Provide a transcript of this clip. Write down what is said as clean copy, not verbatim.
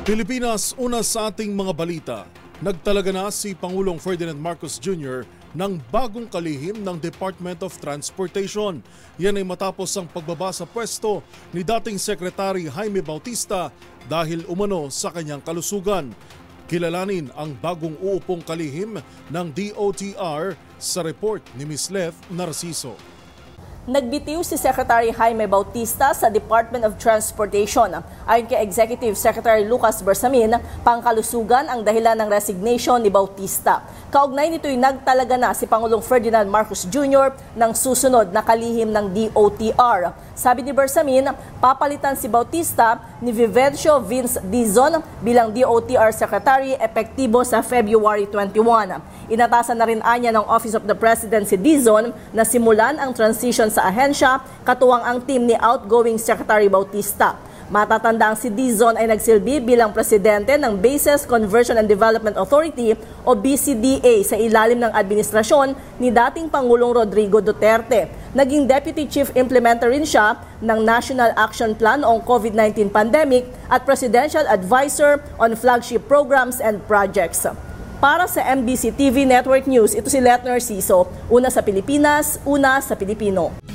Pilipinas, una sa ating mga balita. Nagtalaga na si Pangulong Ferdinand Marcos Jr. ng bagong kalihim ng Department of Transportation. Yan ay matapos ang pagbaba sa pwesto ni dating Secretary Jaime Bautista dahil umano sa kanyang kalusugan. Kilalanin ang bagong uupong kalihim ng DOTR sa report ni Ms. Leth Narciso. Nagbitiw si Secretary Jaime Bautista sa Department of Transportation. Ayon kay Executive Secretary Lucas Bersamin, pangkalusugan ang dahilan ng resignation ni Bautista. Kaugnay nito'y nagtalaga na si Pangulong Ferdinand Marcos Jr. ng susunod na kalihim ng DOTR. Sabi ni Bersamin, papalitan si Bautista ni Vivencio Vince Dizon bilang DOTR Secretary epektibo sa February 21. Inatasan na rin anya ng Office of the President si Dizon na simulan ang transition sa ahensya, katuwang ang team ni outgoing Secretary Bautista. Matatandang si Dizon ay nagsilbi bilang presidente ng Bases Conversion and Development Authority o BCDA sa ilalim ng administrasyon ni dating Pangulong Rodrigo Duterte. Naging Deputy Chief Implementer rin siya ng National Action Plan on COVID-19 Pandemic at Presidential Advisor on Flagship Programs and Projects. Para sa MBC TV Network News, ito si Leth Narciso, una sa Pilipinas, una sa Pilipino.